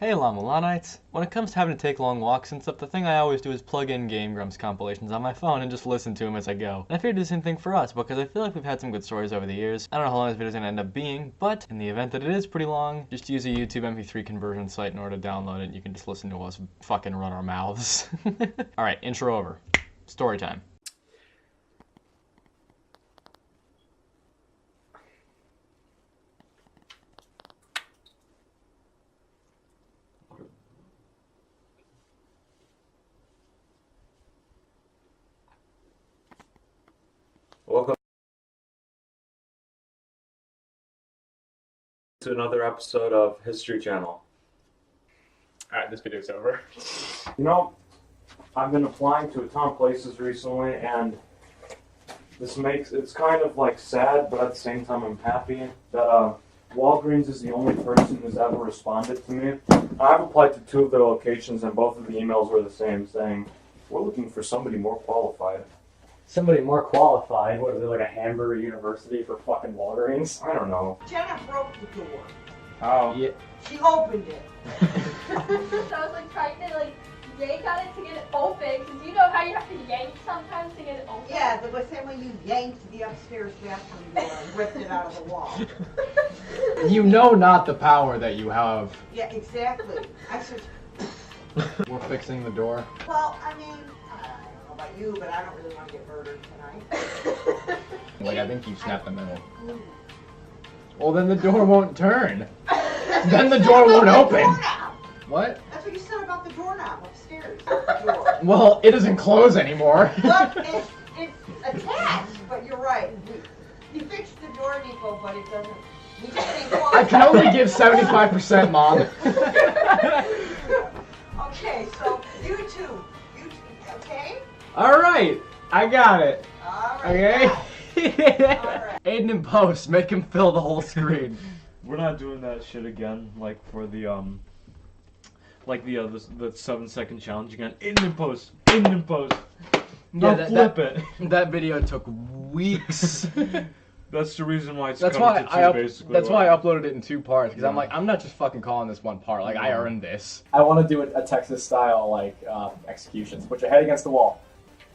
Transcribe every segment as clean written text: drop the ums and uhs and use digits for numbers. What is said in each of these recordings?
Hey Lamulanites! When it comes to having to take long walks and stuff, the thing I always do is plug in Game Grumps compilations on my phone and just listen to them as I go. And I figured the same thing for us, because I feel like we've had some good stories over the years. I don't know how long this video is going to end up being, but in the event that it is pretty long, just use a YouTube MP3 conversion site in order to download it, and you can just listen to us fucking run our mouths. Alright, intro over. Story time. Welcome to another episode of History Channel. Alright, this video's over. You know, I've been applying to a ton of places recently, and it's kind of like sad, but at the same time I'm happy that Walgreens is the only person who's ever responded to me. I've applied to 2 of their locations, and both of the emails were the same, saying, "We're looking for somebody more qualified." Somebody more qualified? What is it, like a Hamburger University for fucking Walgreens? I don't know. Jenna broke the door. Oh. Yeah. She opened it. So I was like trying to like yank on it to get it open, because you know how you have to yank sometimes to get it open? Yeah, the same way you yanked the upstairs bathroom door and ripped it out of the wall. You know not the power that you have. Yeah, exactly. I said, We're fixing the door. well, I mean, I don't know about you, but I don't really want to get murdered tonight. Like, I think you snapped the middle. Well, then the door won't turn. Then the door won't open. What? That's what you said about the doorknob upstairs. The door. Well, it doesn't close anymore. But it's attached, but you're right. He fixed the door, Niko, but it doesn't. We just ain't close. I can only give 75%, Mom. Okay, so you two, okay? Alright, I got it. All right. Okay? Alright. Aiden in post, make him fill the whole screen. We're not doing that shit again, like for the 7-second challenge again. In post. No, flip it. That video took weeks. That's the reason why it's That's cut why into 2, basically. That's why I uploaded it in 2 parts, because I'm like, I'm not just fucking calling this one part. Like, I earned this. I want to do a Texas style like executions. Put your head against the wall.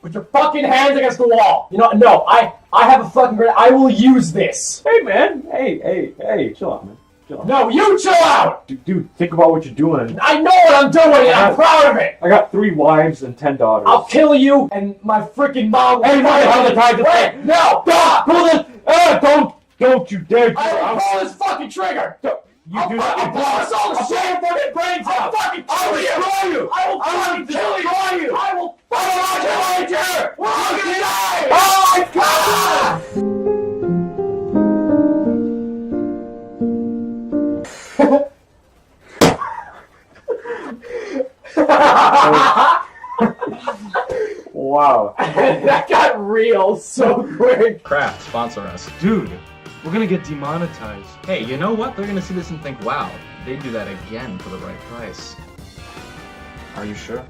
Put your fucking hands against the wall. You know, no, I have a fucking grenade. I will use this. Hey, man. Hey. Chill out, man. Chill out. No, you chill out. Dude, think about what you're doing. I know what I'm doing, and I'm proud of it. I got 3 wives and 10 daughters. I'll kill you, and my freaking mom. Hey, no, you have the time to wait. No, stop. pull this. Don't you dare. I will pull this fucking trigger. You do not. I'll blast all the shit fucking brains out. I'll fucking kill you. I will fucking kill you. I will fucking kill you. We're all gonna die. Oh my god! Wow. That got real so quick. Kraft, sponsor us. Dude, we're gonna get demonetized. Hey, you know what? They're gonna see this and think, wow, they do that again for the right price. Are you sure?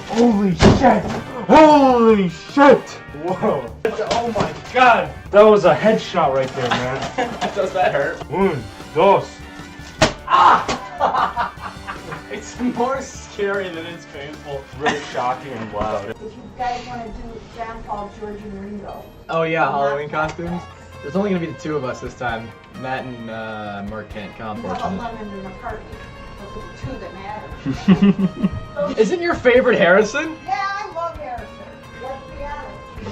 Holy shit! Holy shit! Whoa. Oh my god! That was a headshot right there, man. Does that hurt? Un, dos. It's more scary than it's painful. Really shocking and loud. If you guys want to do John Paul, George, and Ringo. Oh yeah, Halloween costumes? There's only gonna be the 2 of us this time. Matt and Mark can't come, How about unfortunately. Lemon and McCartney? Those are the 2 that matter. Isn't your favorite Harrison? Yeah, I love Harrison. Let's be honest. He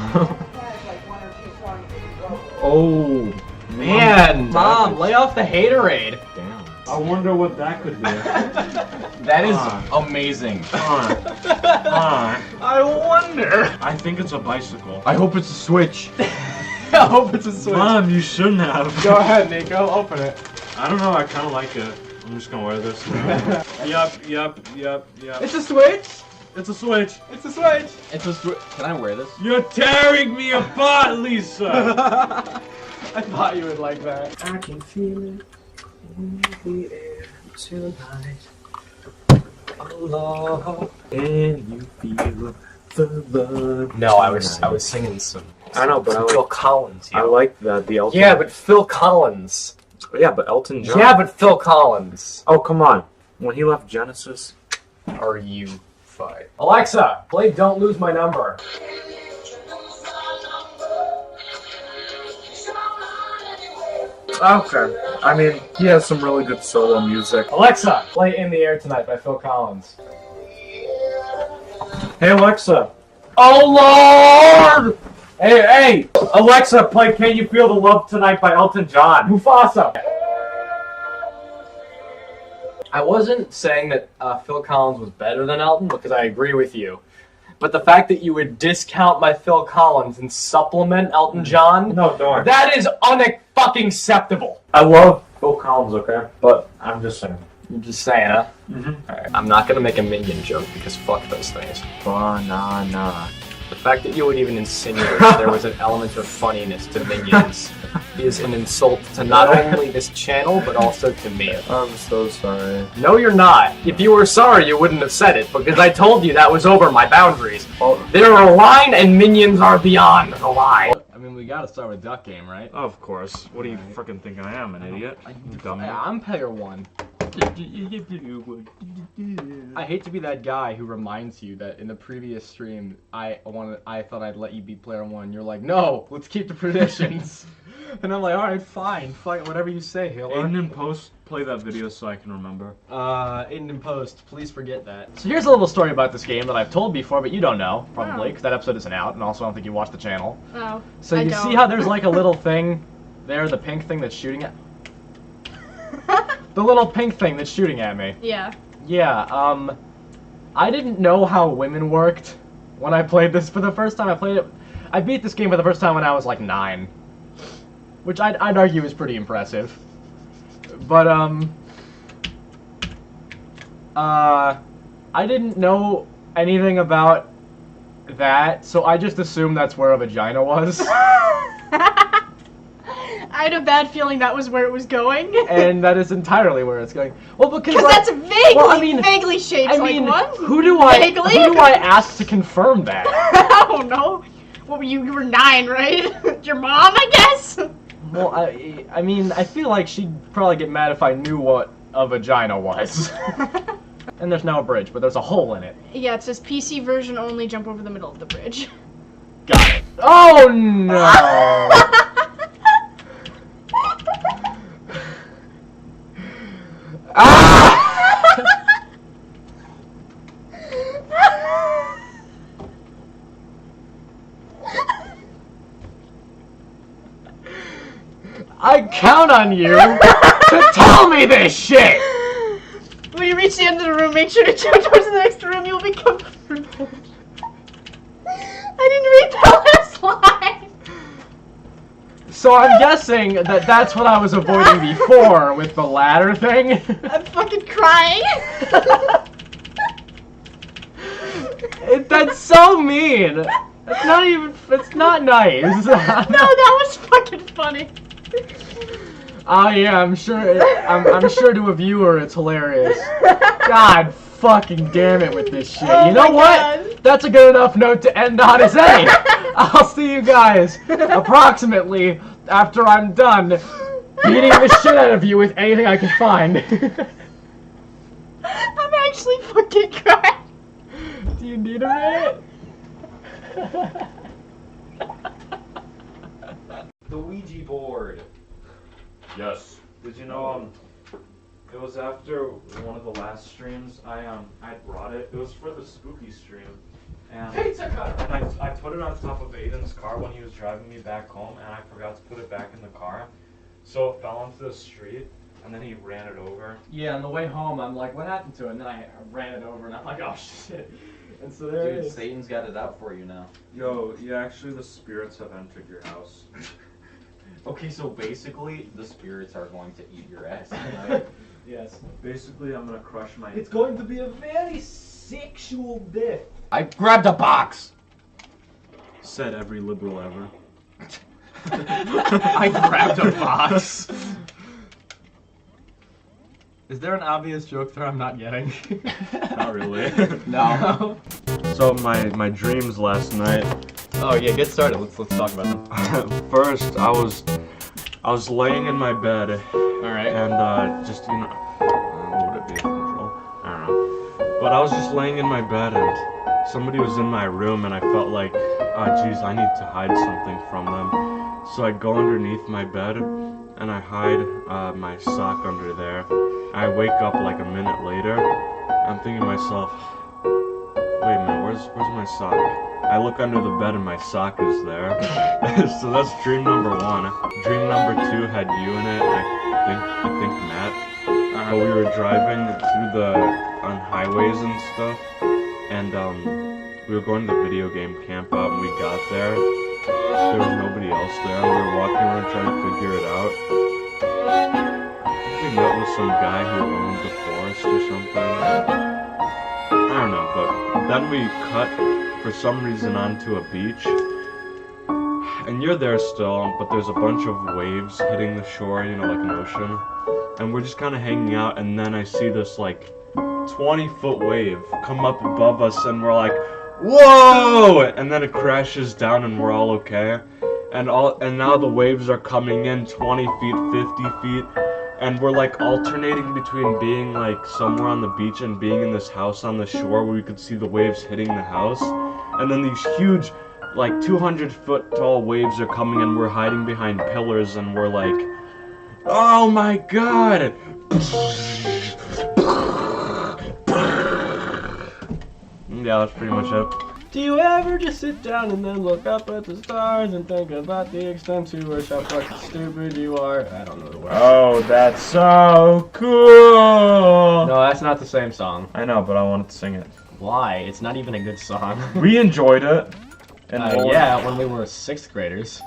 has like 1 or 2 songs that he wrote. Oh, man. Mom, lay off the haterade. Damn. I wonder what that could be. That is amazing. I wonder. I think it's a bicycle. I hope it's a Switch. I hope it's a Switch. Mom, you shouldn't have. Go ahead, Niko. Open it. I don't know, I kind of like it. I'm just gonna wear this. Yup. It's a Switch. It's a Switch. It's a Switch. It's a Switch. Can I wear this? You're tearing me apart, Lisa. I thought you would like that. I can feel it in the air tonight. Oh, can you feel the love? No, I was singing some. I know, but Phil Collins. I like the ultimate. Yeah, but Phil Collins. Yeah, but Elton John. Yeah, but Phil Collins. Oh, come on. When he left Genesis. Are you fine? Alexa, play Don't Lose My Number. Okay. I mean, he has some really good solo music. Alexa, play In the Air Tonight by Phil Collins. Hey, Alexa. Oh, Lord! Hey, Alexa, play Can You Feel the Love Tonight by Elton John. Mufasa. I wasn't saying that Phil Collins was better than Elton because I agree with you. But the fact that you would discount my Phil Collins and supplement Elton John, No, don't. that is unfucking acceptable. I love Phil Collins, okay? But I'm just saying. I'm just saying, huh? Mm-hmm. Alright, I'm not gonna make a Minion joke because fuck those things. Banana. The fact that you would even insinuate that there was an element of funniness to Minions is an insult to not only this channel, but also to me. I'm so sorry. No, you're not. If you were sorry, you wouldn't have said it, because I told you that was over my boundaries. There are a line, and Minions are beyond the line. I mean, we gotta start with Duck Game, right? Of course. What do you frickin' think I am, an idiot? Dummy. I'm player one. I hate to be that guy who reminds you that in the previous stream I thought I'd let you be player one. You're like, no, let's keep the traditions. And I'm like, alright, fine, whatever you say, Hiller. Aiden in post, play that video so I can remember. Aiden in post, please forget that. So here's a little story about this game that I've told before, but you don't know, probably, because that episode isn't out, and also I don't think you watched the channel. Oh, So I you don't. see how there's like a little thing there, the pink thing that's shooting at... The little pink thing that's shooting at me. Yeah. Yeah, I didn't know how women worked when I played this for the first time. I beat this game for the first time when I was like 9. Which I'd argue is pretty impressive. But, I didn't know anything about that, so I just assumed that's where a vagina was. I had a bad feeling that was where it was going. And that is entirely where it's going. Well, because like, that's vaguely, well, I mean, vaguely shaped I mean, like what? who do Vaguely? I ask to confirm that? I don't know. What were you? You were 9, right? Your mom, I guess. Well, I mean, I feel like she'd probably get mad if I knew what a vagina was. And there's now a bridge, but there's a hole in it. Yeah, it says PC version only. Jump over the middle of the bridge. Got it. Oh no! Ah! I count on you to tell me this shit! When you reach the end of the room, make sure to jump towards the next room. You'll become. I didn't read that last line. So I'm guessing that that's what I was avoiding before with the ladder thing. I'm fucking crying. That's so mean. It's not even. It's not nice. No, that was fucking funny. Oh yeah, I'm sure. I'm sure to a viewer it's hilarious. God fucking damn it with this shit. Oh You know my what? God. That's a good enough note to end on as any. I'll see you guys approximately after I'm done beating the shit out of you with anything I can find. I'm actually fucking crying. Do you need a minute? The Ouija board. Yes. Did you know, it was after one of the last streams, I brought it. It was for the spooky stream. And I put it on top of Aiden's car when he was driving me back home, and I forgot to put it back in the car. So it fell into the street, and then he ran it over. Yeah, on the way home, I'm like, what happened to it? And then I ran it over, and I'm like, oh shit. And so there it Dude, is. Satan's got it out for you now. Yo, yeah, actually the spirits have entered your house. Okay, so basically, the spirits are going to eat your ass tonight. Yes. Basically, I'm gonna crush my... It's going to be a very sexual death. I grabbed a box! Said every liberal ever. I grabbed a box. Is there an obvious joke there I'm not getting? Not really. No. So my dreams last night. Oh yeah, get started. Let's talk about them. First, I was laying in my bed, Alright. And just, you know, what would it be? Control? I don't know. But I was just laying in my bed and somebody was in my room and I felt like, oh geez, I need to hide something from them. So I go underneath my bed and I hide my sock under there. I wake up like a minute later. I'm thinking to myself, wait a minute, where's my sock? I look under the bed and my sock is there. So that's dream number 1. Dream number 2 had you in it. I think Matt. But we were driving through on highways and stuff, and we were going to the video game camp out, and we got there. There was nobody else there, and we were walking around trying to figure it out. I think we met with some guy who owned the forest or something. I don't know, but then we cut for some reason onto a beach, and you're there still, but there's a bunch of waves hitting the shore, you know, like an ocean, and we're just kind of hanging out, and then I see this like 20-foot wave come up above us, and we're like, whoa! And then it crashes down, and we're all okay, and now the waves are coming in 20 feet, 50 feet, and we're like alternating between being like somewhere on the beach and being in this house on the shore where we could see the waves hitting the house. And then these huge, like 200-foot tall waves are coming and we're hiding behind pillars and we're like, oh my god! Yeah, that's pretty much it. Do you ever just sit down and then look up at the stars and think about the extent to which how fucking stupid you are? I don't know the words. Oh, that's so cool! No, that's not the same song. I know, but I wanted to sing it. Why? It's not even a good song. We enjoyed it. And yeah, when we were 6th graders.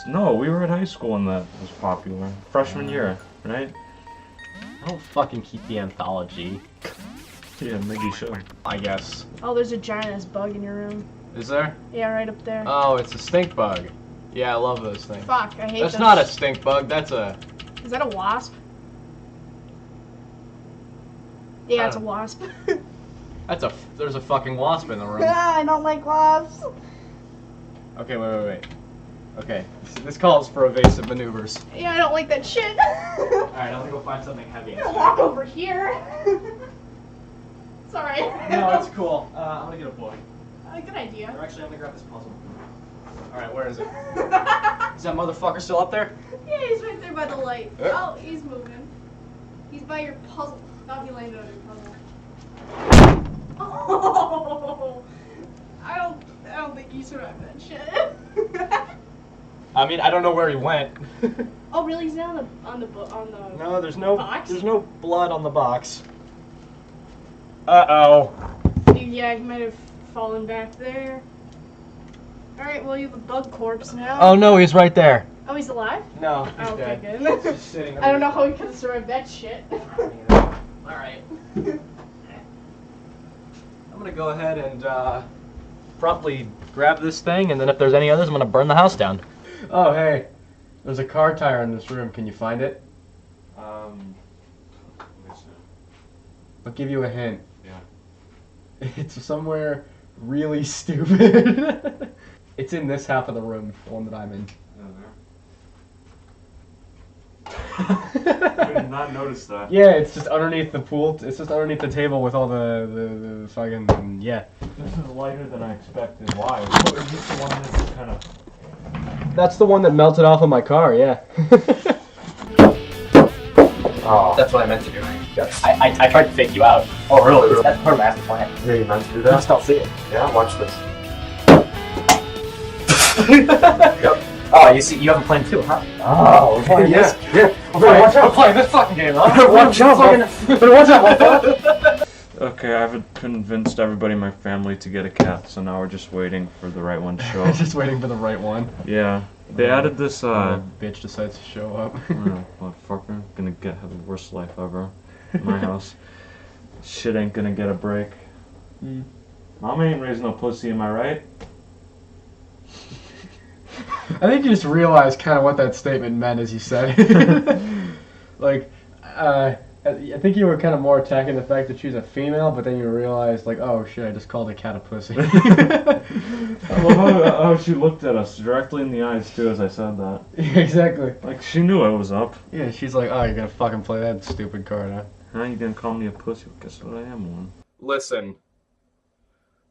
No, we were at high school when that was popular. Freshman year, right? I don't fucking keep the anthology. Yeah, maybe you should. I guess. Oh, there's a giant ass bug in your room. Is there? Yeah, right up there. Oh, it's a stink bug. Yeah, I love those things. Fuck, I hate That's those. not a stink bug, that's a... Is that a wasp? Yeah, it's a wasp. There's a fucking wasp in the room. I don't like wasps. Okay, wait. Okay, this calls for evasive maneuvers. Yeah, I don't like that shit. Alright, I'm gonna go find something heavy. I'm gonna walk over here. Sorry. No, it's cool. I'm gonna get a book. Good idea. Or actually, I'm gonna grab this puzzle. Alright, where is it? Is that motherfucker still up there? Yeah, he's right there by the light. Yeah. Oh, he's moving. He's by your puzzle. Oh, he landed on your puzzle. Oh, I don't think he survived that shit. I mean, I don't know where he went. Oh, really? He's not on the No, there's no box? There's no blood on the box. Uh-oh. Yeah, he might have fallen back there. Alright, well, you have a bug corpse now. Oh no, he's right there. Oh, he's alive? No, he's Oh, okay, dead. good. He's just sitting I don't know how he could have survived that shit. Alright. I'm gonna go ahead and promptly grab this thing, and then if there's any others, I'm gonna burn the house down. Oh, hey. There's a car tire in this room. Can you find it? I'll give you a hint. Yeah. It's somewhere really stupid. It's in this half of the room, the one that I'm in. I did not notice that. Yeah, it's just underneath the pool. It's just underneath the table with all the fucking, yeah. This is lighter than I expected. Why? Is this the one that's kind of... That's the one that melted off of my car, yeah. Oh. That's what I meant to do. Yes. I tried to fake you out. Oh, really? That's part of my master plan. Yeah, you meant to do You that? just don't see it. Yeah, watch this. Yep. Oh, you see, you have a plan too, huh? Oh, okay. Yeah. Watch out. I'm playing this fucking game, huh? Watch out. Watch out. Okay, I've convinced everybody in my family to get a cat, so now we're just waiting for the right one to show up. Just waiting for the right one. Yeah. They added this, bitch decides to show up. Motherfucker. Gonna have the worst life ever in my house. Shit ain't gonna get a break. Mama ain't raising no pussy, am I right? I think you just realized kind of what that statement meant as you said it. Like, I think you were kind of more attacking the fact that she's a female, but then you realized, like, oh shit, I just called a cat a pussy. I love how she looked at us directly in the eyes too as I said that. Yeah, exactly. Like she knew I was up. Yeah, she's like, oh, you're gonna fucking play that stupid card, huh? Huh? You gonna call me a pussy? Guess what? I am one. Listen,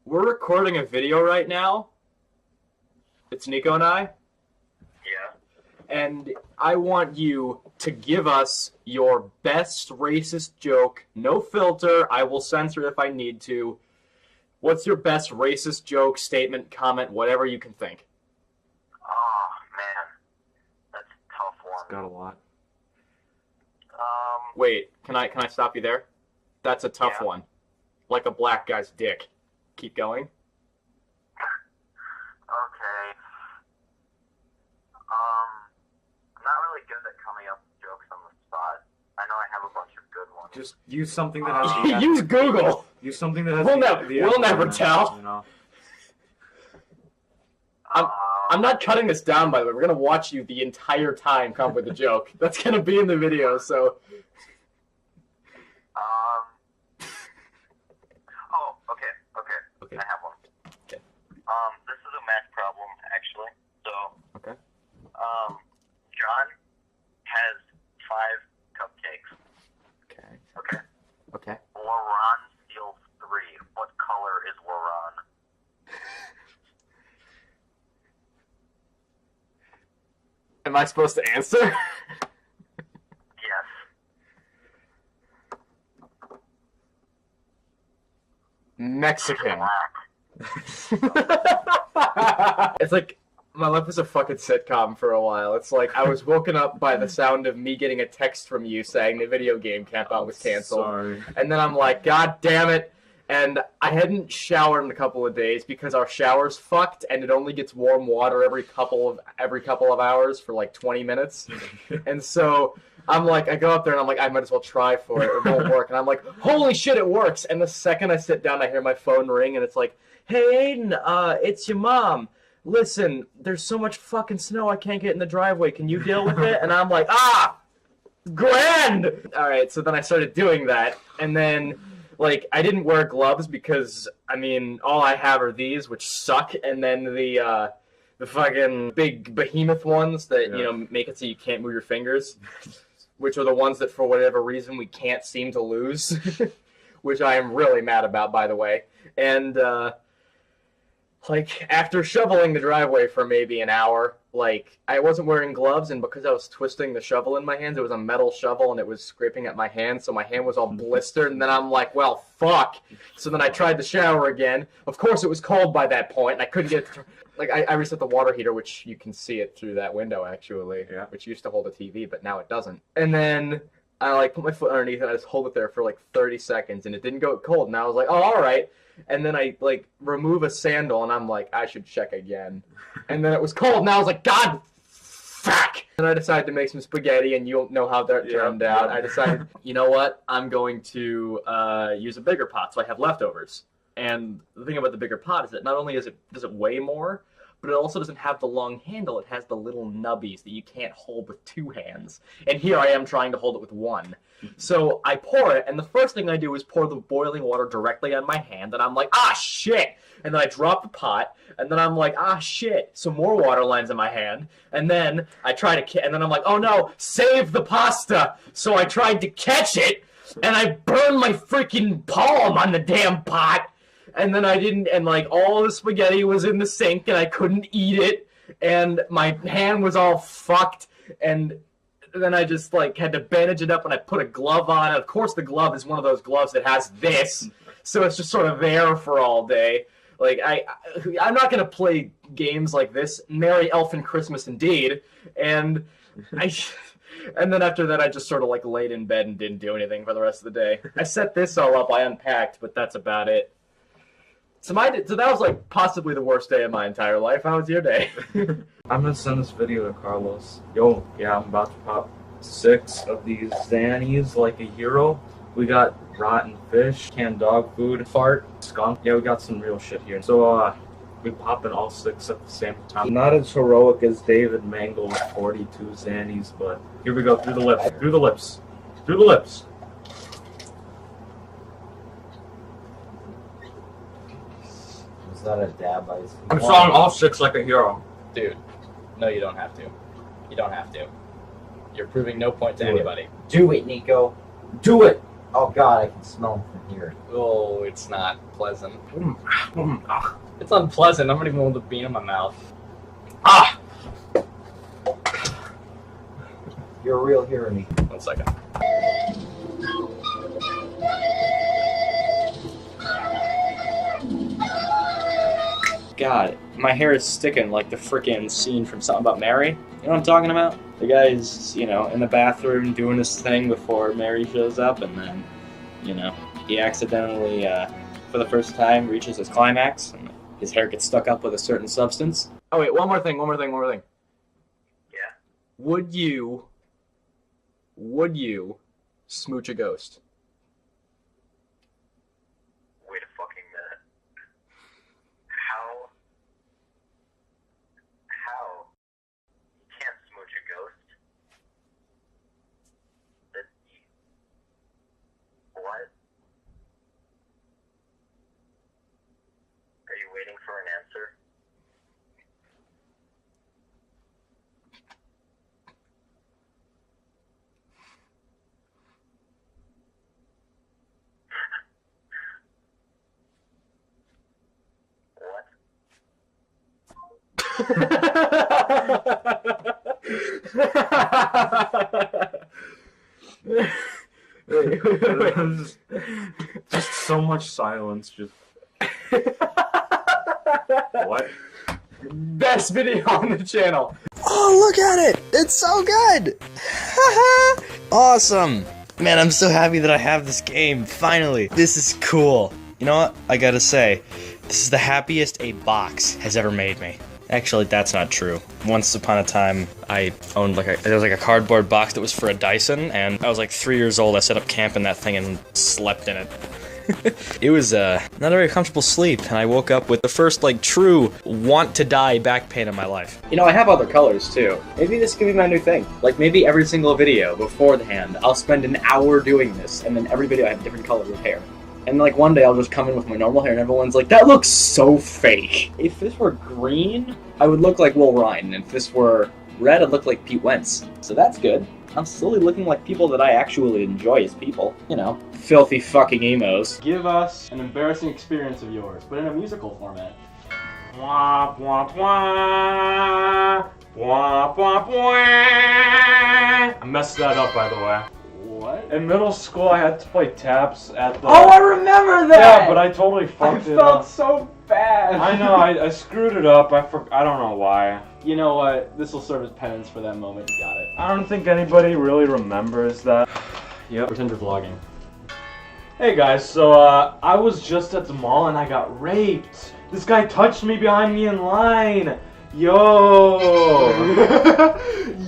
we're recording a video right now. It's Niko and I. Yeah. And I want you to give us your best racist joke. No filter. I will censor it if I need to. What's your best racist joke, statement, comment, whatever you can think? Oh, man. That's a tough one. Got a lot. Wait, can I stop you there? That's a tough Yeah. one. Like a black guy's dick. Keep going. Okay. I'm not really good at coming up with jokes on the spot. I know I have a bunch of good ones. Just use something that has the Use Google. use something that has We'll the we'll never in it, tell. You know? I'm not cutting this down, by the way. We're gonna watch you the entire time come up with a joke. That's gonna be in the video, so. Oh, okay. Okay. I have one. Okay. This is a math problem, actually. So, Okay. John has 5 cupcakes. Okay. Okay. Okay. Laurent steals 3. What color is Laurent? Am I supposed to answer? Yes. Mexican. Black. It's like my life was a fucking sitcom for a while. It's like I was woken up by the sound of me getting a text from you saying the video game camp out was canceled. Sorry. And then I'm like, God damn it. And I hadn't showered in a couple of days because our shower's fucked and it only gets warm water every couple of hours for like 20 minutes. And so I'm like, I go up there and I'm like, I might as well try for it. It won't work. And I'm like, holy shit, it works. And the second I sit down, I hear my phone ring and it's like, hey, Aiden, it's your mom. Listen, there's so much fucking snow I can't get in the driveway. Can you deal with it? And I'm like, grand! All right, so then I started doing that. And then, like, I didn't wear gloves because, I mean, all I have are these, which suck. And then the fucking big behemoth ones that, you know, make it so you can't move your fingers. Which are the ones that, for whatever reason, we can't seem to lose. Which I am really mad about, by the way. And, like, after shoveling the driveway for maybe an hour, like, I wasn't wearing gloves, and because I was twisting the shovel in my hands, it was a metal shovel, and it was scraping at my hand, so my hand was all blistered, and then I'm like, well, fuck. So then I tried to shower again. Of course, it was cold by that point, and I couldn't get it to... Like, I reset the water heater, which you can see it through that window, actually, which used to hold a TV, but now it doesn't. And then I, like, put my foot underneath it, and I just hold it there for, like, 30 seconds, and it didn't go cold, and I was like, oh, all right. And then I, like, remove a sandal, and I'm like, I should check again. And then it was cold, and I was like, God, fuck! And I decided to make some spaghetti, and you'll know how that turned out. I decided, you know what? I'm going to use a bigger pot, so I have leftovers. And the thing about the bigger pot is that not only does it weigh more, but it also doesn't have the long handle. It has the little nubbies that you can't hold with 2 hands. And here I am trying to hold it with 1. So I pour it, and the first thing I do is pour the boiling water directly on my hand, and I'm like, shit! And then I drop the pot, and then I'm like, shit! Some more water lands in my hand, and then I try to and then I'm like, oh no, save the pasta! So I tried to catch it, and I burned my freaking palm on the damn pot! And then I didn't, and like all the spaghetti was in the sink and I couldn't eat it and my hand was all fucked and then I just like had to bandage it up and I put a glove on. Of course the glove is one of those gloves that has this, so it's just sort of there for all day. Like I'm not gonna play games like this. Merry Elfin Christmas indeed. And and then after that I just sort of like laid in bed and didn't do anything for the rest of the day. I set this all up, I unpacked, but that's about it. So that was like possibly the worst day of my entire life. How was your day? I'm gonna send this video to Carlos. Yo, yeah, I'm about to pop 6 of these Xannies like a hero. We got rotten fish, canned dog food, fart, skunk. Yeah, we got some real shit here. So, we popping all 6 at the same time. Not as heroic as David Mangle with 42 Xannies, but here we go, through the lips, through the lips, through the lips. Is that a dab ice? I'm selling all 6 like a hero. Dude, no, you don't have to. You don't have to. You're proving no point to Do it. anybody. Do it, Niko. Do it! Oh god, I can smell him from here. Oh, it's not pleasant. It's unpleasant. I'm not even able to bean in my mouth. Ah! You're a real hero, Niko. 1 second. God, my hair is sticking like the freaking scene from Something About Mary. You know what I'm talking about? The guy's, you know, in the bathroom doing his thing before Mary shows up, and then, you know, he accidentally, for the first time, reaches his climax, and his hair gets stuck up with a certain substance. Oh wait, one more thing. Yeah. Would you smooch a ghost? Wait a fucking minute. How? You can't smooch a ghost? What? Are you waiting for an answer? Just so much silence. Just what? Best video on the channel. Oh, look at it! It's so good! Awesome! Man, I'm so happy that I have this game, finally. This is cool. You know what? I gotta say, this is the happiest a box has ever made me. Actually, that's not true. Once upon a time, I owned there was like a cardboard box that was for a Dyson, and I was like 3 years old. I set up camp in that thing and slept in it. It was not a very comfortable sleep, and I woke up with the first like true want to die back pain of my life. You know, I have other colors too. Maybe this could be my new thing. Like maybe every single video beforehand, I'll spend an hour doing this, and then every video I have a different color of hair. And like one day I'll just come in with my normal hair and everyone's like, that looks so fake. If this were green, I would look like Will Ryan. And if this were red, I'd look like Pete Wentz. So that's good. I'm slowly looking like people that I actually enjoy as people. You know, filthy fucking emos. Give us an embarrassing experience of yours, but in a musical format. Wah, wah, wah. Wah, wah, wah. I messed that up, by the way. What? In middle school, I had to play taps at the... Oh, I remember that! Yeah, but I totally fucked it up. I felt so bad. I know, I screwed it up. I don't know why. You know what? This will serve as penance for that moment. You got it. I don't think anybody really remembers that. Yep. Pretend you're vlogging. Hey guys, so I was just at the mall and I got raped. This guy touched me behind me in line. Yo!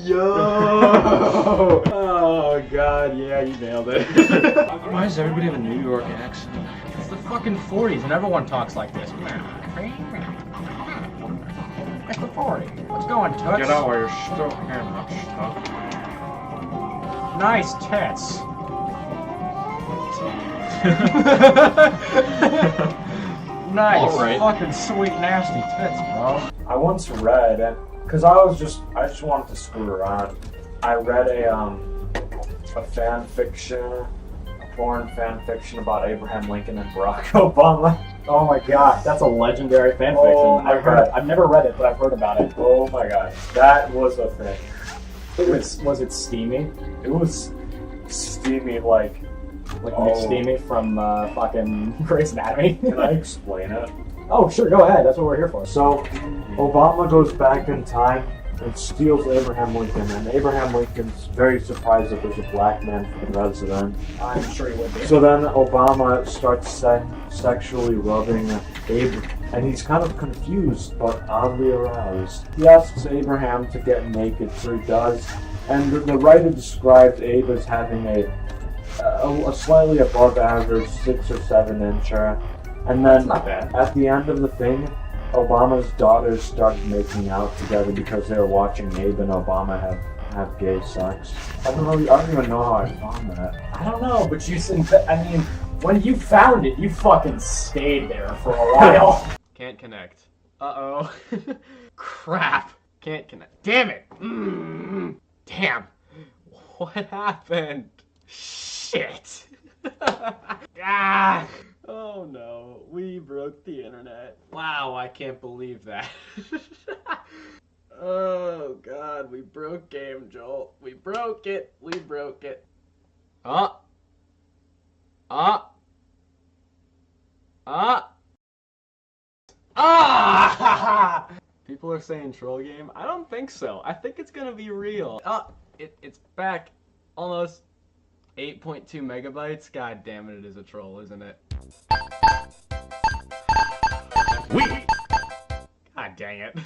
Yo! Oh god, yeah, you nailed it. Why does everybody have a New York accent? It's the fucking 40s and everyone talks like this. It's the 40s. What's going, Toots? Get out while you're still hammered, stuff. Nice tits. Nice, fucking sweet nasty tits, bro. I once read, because I just wanted to screw around. I read a fan fiction, a porn fan fiction about Abraham Lincoln and Barack Obama. Oh my god, that's a legendary fanfiction. Oh my God. I've never read it, but I've heard about it. Oh my god, that was a thing. Was it steamy? It was steamy, like McSteamy from fucking Grey's Anatomy? Can I explain it? Oh, sure, go ahead. That's what we're here for. So, Obama goes back in time and steals Abraham Lincoln, and Abraham Lincoln's very surprised that there's a black man for the president. I'm sure he would be. So then Obama starts sexually rubbing Abe, and he's kind of confused but oddly aroused. He asks Abraham to get naked, so he does, and the writer describes Abe as having a slightly above average 6 or 7 incher, and then not bad. At the end of the thing, Obama's daughters started making out together because they were watching Abe and Obama have gay sex. I don't even know how I found that. I don't know, but you said, I mean, when you found it, you fucking stayed there for a while. Can't connect. Uh-oh. Crap. Can't connect. Damn it. Damn. What happened? Shit. Ah. Oh no. We broke the internet. Wow, I can't believe that. Oh god, we broke game, Joel. We broke it. We broke it. People are saying troll game. I don't think so. I think it's gonna be real. It's back. Almost 8.2 megabytes. God damn it, it is a troll, isn't it? God dang it.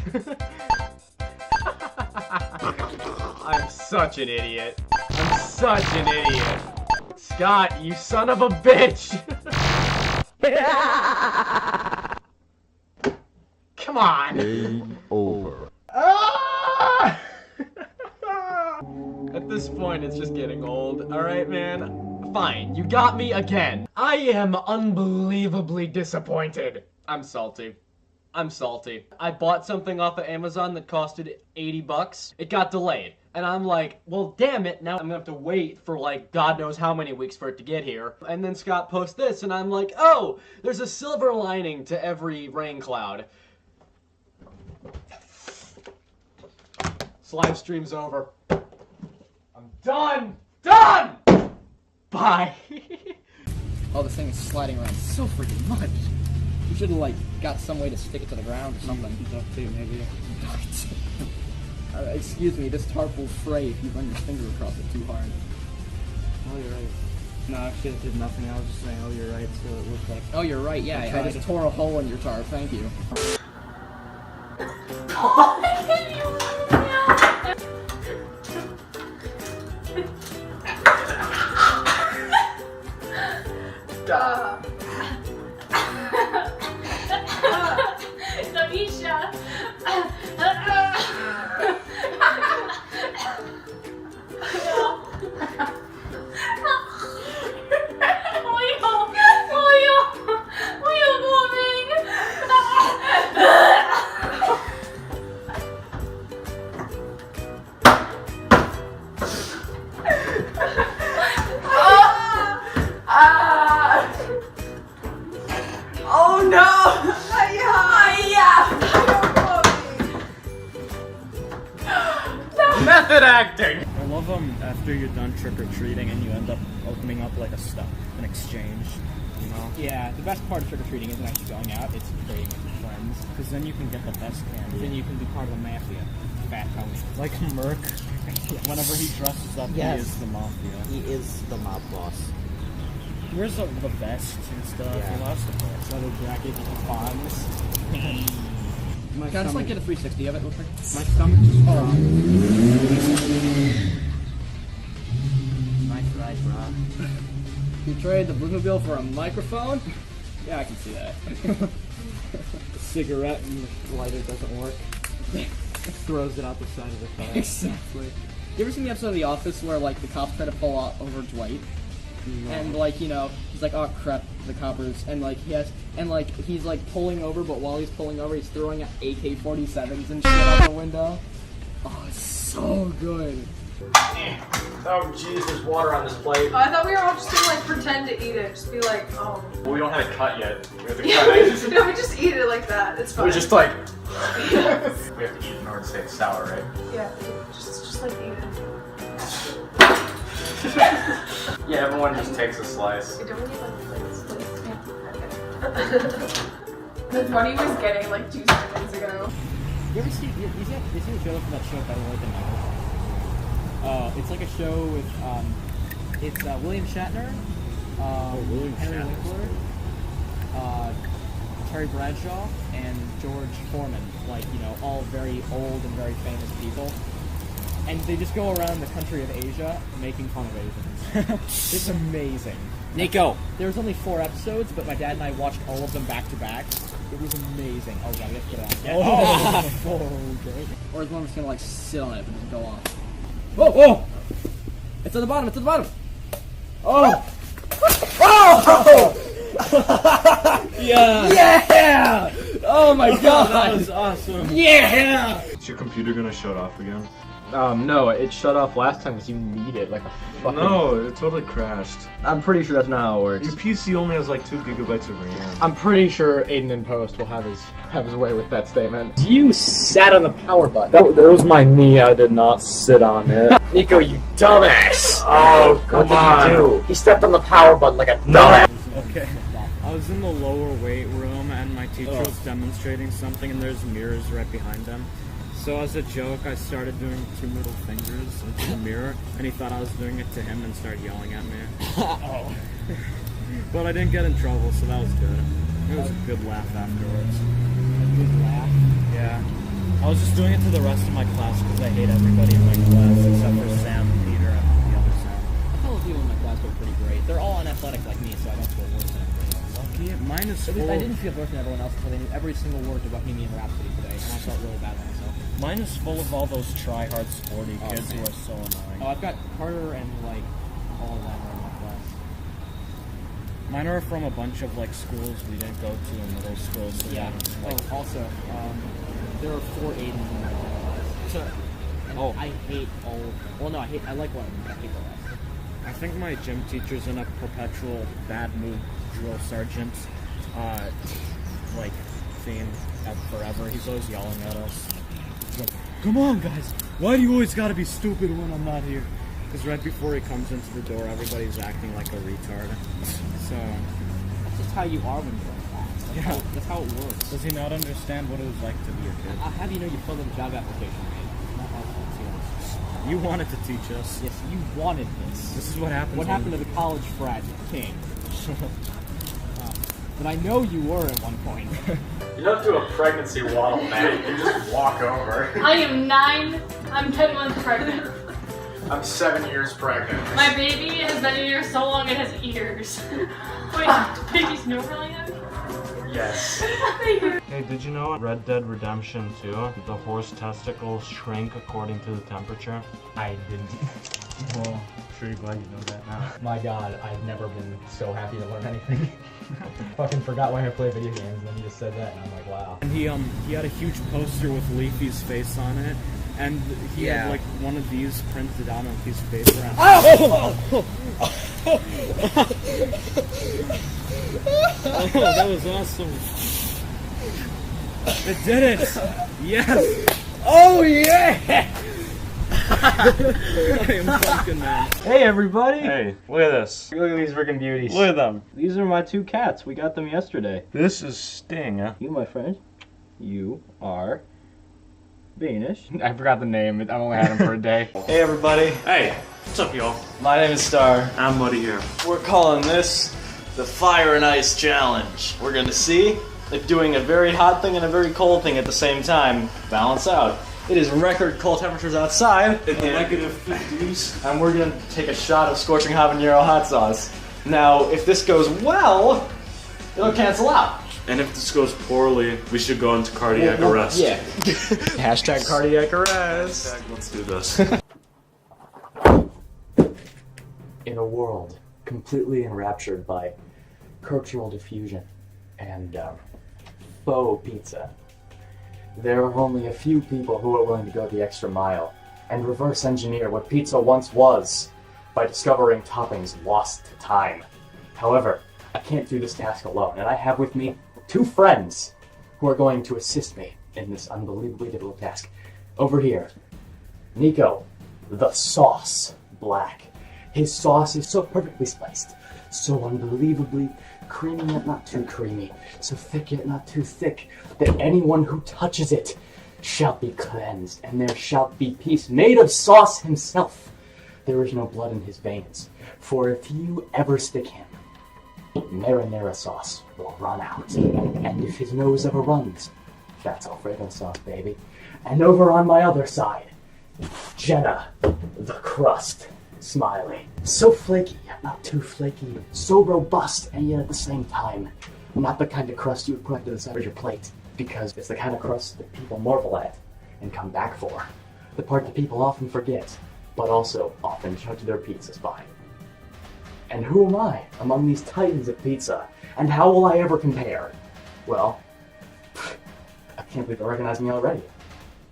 I'm such an idiot. I'm such an idiot. Scott, you son of a bitch! Come on! Game over. Ah! At this point, it's just getting old. Alright, man? Fine, you got me again. I am unbelievably disappointed. I'm salty. I'm salty. I bought something off of Amazon that costed $80. It got delayed. And I'm like, well, damn it, now I'm gonna have to wait for like God knows how many weeks for it to get here. And then Scott posts this, and I'm like, oh, there's a silver lining to every rain cloud. This live stream's over. I'm done! Done! Bye! Oh, this thing is sliding around so freaking much. You should have, like, got some way to stick it to the ground or something. Duct tape, maybe. Excuse me, this tarp will fray if you run your finger across it too hard. Oh, you're right. No, actually, it did nothing. I was just saying, oh, you're right, so it looked like... Oh, you're right, yeah. I just tore a hole in your tarp. Thank you. Namisha. Oh no! Method acting! I love after you're done trick-or-treating and you end up opening up like an exchange, you know? Yeah, the best part of trick-or-treating isn't actually going out, it's trading with friends. Because then you can get the best candy. Then you can be part of the mafia. Fat house. Like Merc, whenever he dresses up, Yes. he is the mafia. He is the mob boss. He wears the vest and stuff, Yeah. he loves the vest. Leather jacket, bonds. Can I just like get a 360 of it real quick? My stomach just dropped. Nice ride, bro. You trade the Bluemobile for a microphone? Yeah, I can see that. The cigarette and the lighter doesn't work. Throws it out the side of the car. Exactly. You ever seen the episode of The Office where, like, the cops try to pull over Dwight? No. And, like, you know, he's like, oh crap, the coppers. And, like, he's, like, pulling over, but while he's pulling over, he's throwing AK-47s and shit out the window. Oh, it's so good. Oh jeez, there's water on this plate. I thought we were all just gonna like pretend to eat it. Just be like, oh. Well, we don't have it cut yet. We have to Yeah, cut it. no, we just eat it like that. It's fine. We just like... we have to eat it in order to say it's sour, right? Yeah, just like eat it. Yeah, everyone just takes a slice. I don't need like plates. Yeah. Okay. That's what he was getting like 2 seconds ago. You ever see the trailer for that show Better Late Than Never? It's like a show with it's William Shatner, Henry Winkler, Terry Bradshaw, and George Foreman. Like, you know, all very old and very famous people. And they just go around the country of Asia making fun of Asians. It's amazing. Niko! There was only 4 episodes, but my dad and I watched all of them back to back. It was amazing. Oh god, we have to get out. Oh, okay. Or is one just gonna like sit on it and just go off? Whoa, whoa! It's at the bottom, it's at the bottom! Oh! Oh! Yeah! Yeah! Oh my god! That was awesome. Yeah! Is your computer gonna shut off again? No, it shut off last time because you need it like a fucking... No, it totally crashed. I'm pretty sure that's not how it works. Your PC only has like 2 gigabytes of RAM. I'm pretty sure Aiden in post will have his way with that statement. You sat on the power button. That was my knee. I did not sit on it. Niko, you dumbass! Oh, come What did he do? He stepped on the power button like a dumbass. Okay. I was in the lower weight room and my teacher was demonstrating something and there's mirrors right behind him. So as a joke, I started doing 2 middle fingers into the mirror and he thought I was doing it to him and started yelling at me. Oh. But I didn't get in trouble, so that was good. It was a good laugh afterwards. A good laugh? Yeah. I was just doing it to the rest of my class because I hate everybody in my class except for Sam, Peter, and the other Sam. I feel like people in my class were pretty great. They're all unathletic like me, so I don't feel worse than everybody else. Lucky, mine is At full least I of... didn't feel worse than everyone else until they knew every single word to Bohemian Rhapsody today, and I felt really bad about myself. Mine is full of all those try-hard sporty kids who man. are so annoying. Oh, I've got Carter and, like, all of them are in my class. Mine are from a bunch of, like, schools we didn't go to in middle school, so Yeah. like, Oh, also, there are 4 Aidens in my class. And I hate all... Well, no, I like one of them, but I hate the rest. I think my gym teacher's in a perpetual bad mood drill sergeant, like, theme forever. He's always yelling at us. He's like, come on, guys! Why do you always gotta be stupid when I'm not here? Because right before he comes into the door, everybody's acting like a retard. So... That's just how you are when you're in class. That's how it works. Does he not understand what it was like to be a kid? I'll have you know you filled in the job application, right? Not how it's yours. You wanted to teach us. Yes, you wanted this. This is what happens. What happened to the college frat king? But I know you were at one point. You don't do a pregnancy waddle, man. You just walk over. I am 9. I'm 10 months pregnant. I'm 7 years pregnant. My baby has been in here so long it has ears. Wait, babies know really young? Yes. Hey, did you know in Red Dead Redemption 2, the horse testicles shrink according to the temperature? I didn't. Well, I'm sure you're glad you know that now. My god, I've never been so happy to learn anything. Fucking forgot why I play video games, and then you just said that, and I'm like, wow. And he had a huge poster with Leafy's face on it, and he had like one of these printed out on a piece of paper. And oh, that was awesome! It did it! Yes! Oh yeah! I am fucking man. Hey everybody! Hey, look at this. Look at these freaking beauties. Look at them. These are my 2 cats. We got them yesterday. This is Sting, huh? You, my friend, you are Danish. I forgot the name. I've only had him for a day. Hey everybody, Hey, what's up, y'all? my name is Star. I'm Muddy here. We're calling this the Fire and Ice Challenge. We're gonna see if doing a very hot thing and a very cold thing at the same time balance out. It is record cold temperatures outside, In the negative 50s. and we're gonna take a shot of scorching habanero hot sauce. Now, if this goes well, it'll cancel out. And if this goes poorly, we should go into cardiac arrest. Yeah. Hashtag cardiac arrest. Let's do this. In a world completely enraptured by cultural diffusion and faux pizza, there are only a few people who are willing to go the extra mile and reverse engineer what pizza once was by discovering toppings lost to time. However, I can't do this task alone, and I have with me 2 friends who are going to assist me in this unbelievably difficult task. Over here, Niko, the Sauce Black. His sauce is so perfectly spiced, so unbelievably creamy yet not too creamy, so thick yet not too thick, that anyone who touches it shall be cleansed, and there shall be peace made of Sauce himself. There is no blood in his veins, for if you ever stick him, marinara sauce will run out, and if his nose ever runs, that's Alfredo sauce, baby. And over on my other side, Jenna, the crust. Smiley. So flaky, yet not too flaky. So robust, and yet at the same time, not the kind of crust you would put to the side of your plate. Because it's the kind of crust that people marvel at and come back for. The part that people often forget, but also often judge their pizzas by. And who am I among these titans of pizza? And how will I ever compare? Well, can't believe I recognize me already.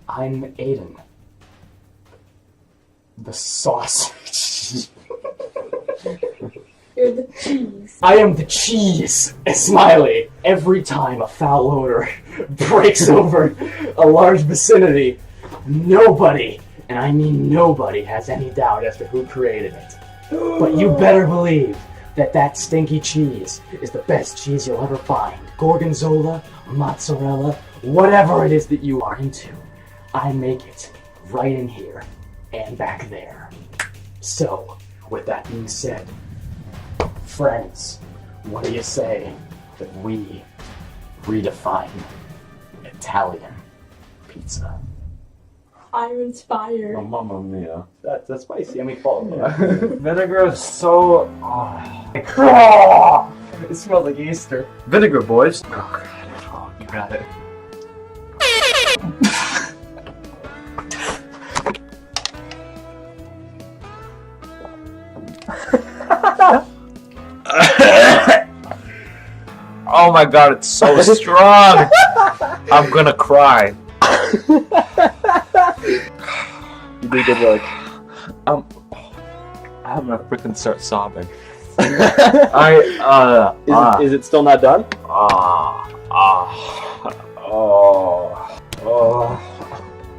I'm Aiden. The sausage. You're the cheese. I am the cheese. Smiley. Every time a foul odor breaks over a large vicinity, nobody, and I mean nobody, has any doubt as to who created it. But you better believe that stinky cheese is the best cheese you'll ever find. Gorgonzola, mozzarella, whatever it is that you are into, I make it right in here and back there. So, with that being said, friends, what do you say that we redefine Italian pizza? I'm inspired. Oh, mamma mia. That's spicy. I mean, fall. Vinegar is so... It smells like Easter. Vinegar, boys. Oh, you got it. Oh my god, it's so strong! I'm gonna cry. You did good work. I'm gonna freaking start sobbing. Is it still not done?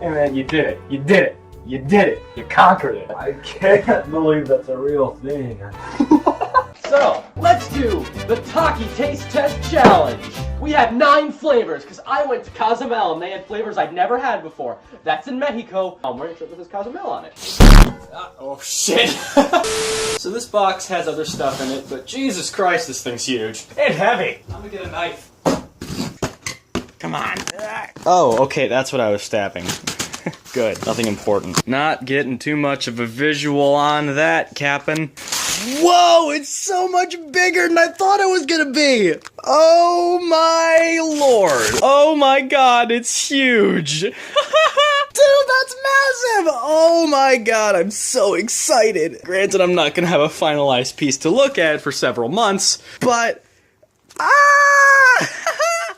Hey man, you did it. You did it. You did it. You conquered it. I can't believe that's a real thing. So, let's do the Taki Taste Test Challenge. We have 9 flavors, because I went to Cozumel and they had flavors I'd never had before. That's in Mexico. I'm wearing a shirt that says Cozumel on it. Oh shit. So this box has other stuff in it, but Jesus Christ, this thing's huge. And heavy. I'm gonna get a knife. Come on. Oh, okay, that's what I was stabbing. Good, nothing important. Not getting too much of a visual on that, Cap'n. Whoa, it's so much bigger than I thought it was gonna be! Oh my lord. Oh my god, it's huge. Dude, that's massive! Oh my god, I'm so excited. Granted, I'm not gonna have a finalized piece to look at for several months, but...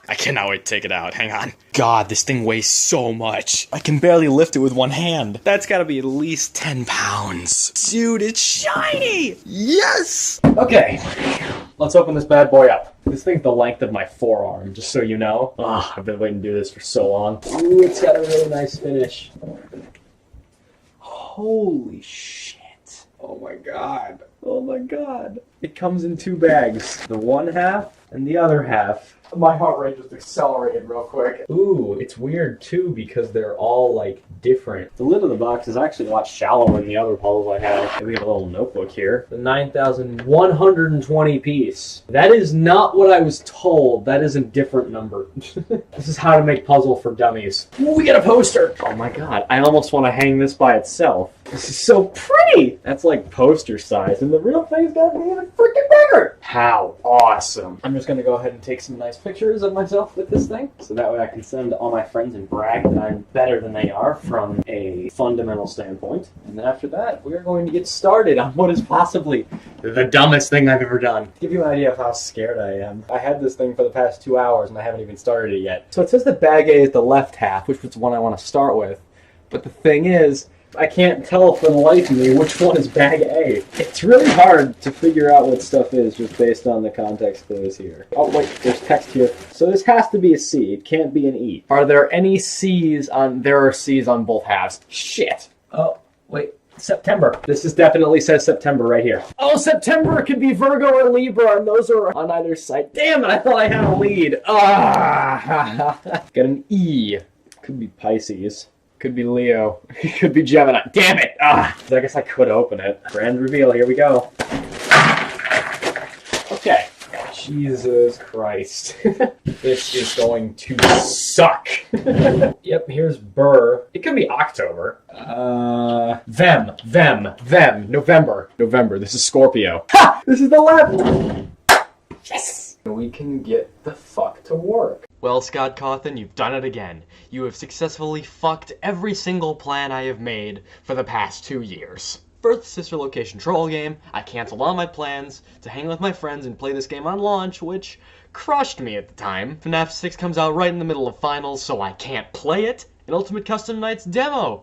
I cannot wait to take it out. Hang on. God, this thing weighs so much. I can barely lift it with one hand. That's gotta be at least 10 pounds. Dude, it's shiny! Yes! Okay, let's open this bad boy up. This thing's the length of my forearm, just so you know. I've been waiting to do this for so long. Ooh, it's got a really nice finish. Holy shit. Oh my god. Oh my god. It comes in 2 bags. The one half and the other half. My heart rate just accelerated real quick. Ooh, it's weird too because they're all like different. The lid of the box is actually a lot shallower than the other puzzles I have. We have a little notebook here. The 9,120 piece. That is not what I was told. That is a different number. This is how to make puzzle for dummies. Ooh, we got a poster! Oh my god, I almost want to hang this by itself. This is so pretty! That's like poster size, and the real thing's gotta be even freaking bigger! How awesome! I'm just gonna go ahead and take some nice pictures of myself with this thing, so that way I can send to all my friends and brag that I'm better than they are from a fundamental standpoint. And then after that, we are going to get started on what is possibly the dumbest thing I've ever done. To give you an idea of how scared I am, I had this thing for the past 2 hours and I haven't even started it yet. So it says that bag A is the left half, which is the one I want to start with. But the thing is, I can't tell for the life of me which one is bag A. It's really hard to figure out what stuff is just based on the context clues here. Oh wait, there's text here. So this has to be a C, it can't be an E. Are there any C's on, there are C's on both halves. Shit. Oh, wait. September. This is definitely says September right here. Oh, September could be Virgo or Libra, and those are on either side. Damn it, I thought I had a lead. Got an E. Could be Pisces. Could be Leo. Could be Gemini. Damn it! I guess I could open it. Grand reveal, here we go. Okay. Jesus Christ. This is going to suck. Yep, here's Burr. It could be October. November. November. This is Scorpio. Ha! This is the left! Yes! We can get the fuck to work. Well, Scott Cawthon, you've done it again. You have successfully fucked every single plan I have made for the past 2 years. birth sister location troll game, I canceled all my plans to hang with my friends and play this game on launch, which crushed me at the time. FNAF 6 comes out right in the middle of finals, so I can't play it. And Ultimate Custom Night's demo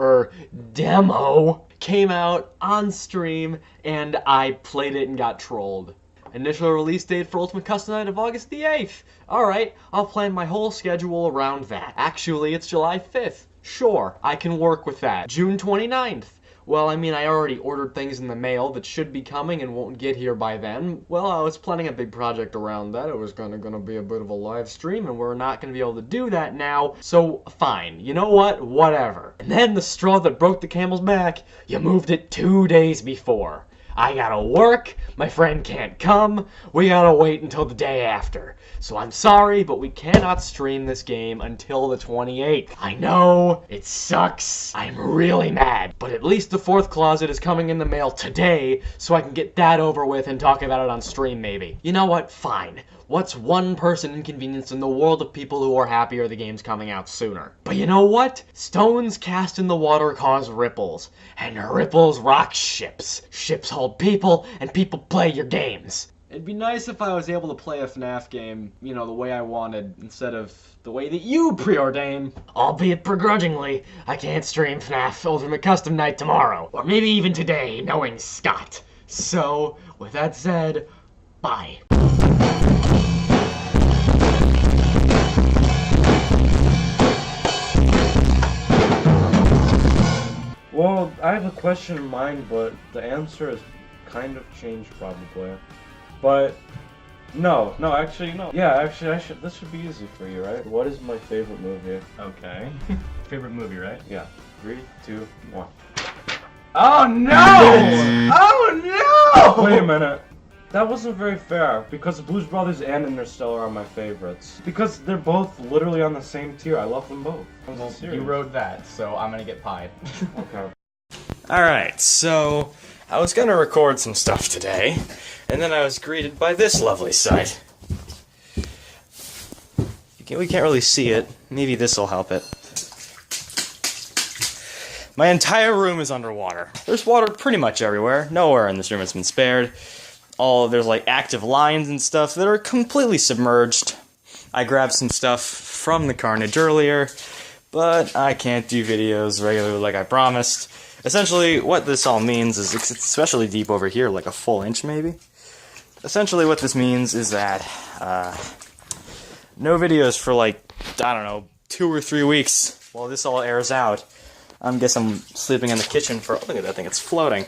came out on stream, and I played it and got trolled. Initial release date for Ultimate Custom Night of August the 8th. Alright, I'll plan my whole schedule around that. Actually, it's July 5th. Sure, I can work with that. June 29th. Well, I mean, I already ordered things in the mail that should be coming and won't get here by then. Well, I was planning a big project around that. It was gonna be a bit of a live stream, and we're not gonna be able to do that now. So, fine. You know what? Whatever. And then the straw that broke the camel's back, you moved it 2 days before. I gotta work, my friend can't come, we gotta wait until the day after. So I'm sorry, but we cannot stream this game until the 28th. I know, it sucks, I'm really mad, but at least the 4th closet is coming in the mail today, so I can get that over with and talk about it on stream maybe. You know what, fine. What's one person inconvenience in the world of people who are happier the game's coming out sooner? But you know what? Stones cast in the water cause ripples, and ripples rock ships. Ships hold people, and people play your games. It'd be nice if I was able to play a FNAF game, you know, the way I wanted, instead of the way that you preordain. Albeit begrudgingly, I can't stream FNAF Ultimate Custom Night tomorrow, or maybe even today, knowing Scott. So, with that said, bye. Well, I have a question in mind, but the answer has kind of changed probably. But no, actually no. Yeah, actually this should be easy for you, right? What is my favorite movie? Okay. Favorite movie, right? Yeah. 3, 2, 1. Oh no! Oh no! Wait a minute. That wasn't very fair, because Blues Brothers and Interstellar are my favorites. Because they're both literally on the same tier. I love them both. Well, you wrote that, so I'm gonna get pied. Okay. Alright, so I was gonna record some stuff today, and then I was greeted by this lovely sight. We can't really see it. Maybe this'll help it. My entire room is underwater. There's water pretty much everywhere. Nowhere in this room has been spared. There's like active lines and stuff that are completely submerged. I grabbed some stuff from the carnage earlier, but I can't do videos regularly like I promised. Essentially, what this all means is, it's especially deep over here, like a full inch maybe. Essentially what this means is that, no videos for like, I don't know, 2 or 3 weeks while this all airs out. I guess I'm sleeping in the kitchen for, look at that thing, it's floating.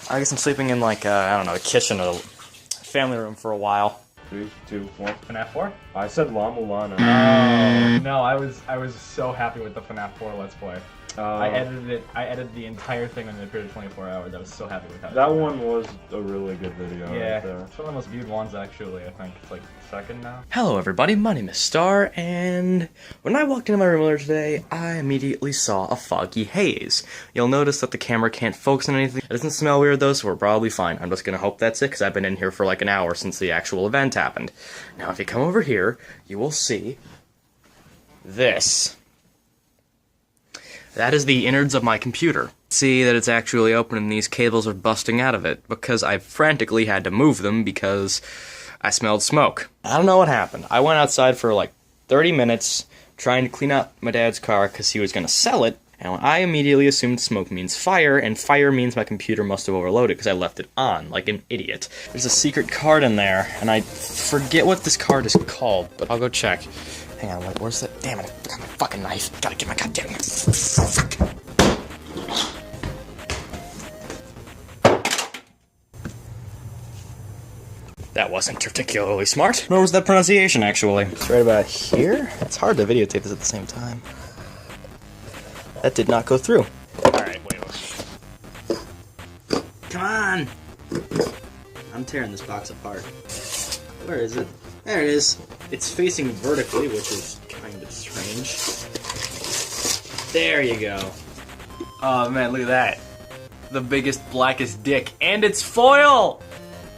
I guess I'm sleeping in like, I don't know, the kitchen or the family room for a while. 3, 2, 1. FNAF 4? I said La Mulana. Oh, no, I was so happy with the FNAF 4 Let's Play. I edited the entire thing in the period of 24 hours. I was so happy with how that one was a really good video. Yeah, right there. it's one of the most viewed ones actually, I think. It's like second now. Hello everybody, my name is Star, and when I walked into my room earlier today, I immediately saw a foggy haze. You'll notice that the camera can't focus on anything. It doesn't smell weird though, so we're probably fine. I'm just gonna hope that's it, because I've been in here for like an hour since the actual event happened. Now if you come over here, you will see this. That is the innards of my computer. See that it's actually open and these cables are busting out of it, because I frantically had to move them because I smelled smoke. I don't know what happened. I went outside for like 30 minutes trying to clean up my dad's car because he was going to sell it, and I immediately assumed smoke means fire, and fire means my computer must have overloaded because I left it on like an idiot. There's a secret card in there, and I forget what this card is called, but I'll go check. Hang on, wait, where's that? Damn it, I got my fucking knife. Gotta get my goddamn knife. Fuck. That wasn't particularly smart. Nor was that pronunciation, actually. It's right about here. It's hard to videotape this at the same time. That did not go through. Alright, wait. Come on! I'm tearing this box apart. Where is it? There it is. It's facing vertically, which is kind of strange. There you go. Oh man, look at that. The biggest, blackest dick. And it's foil!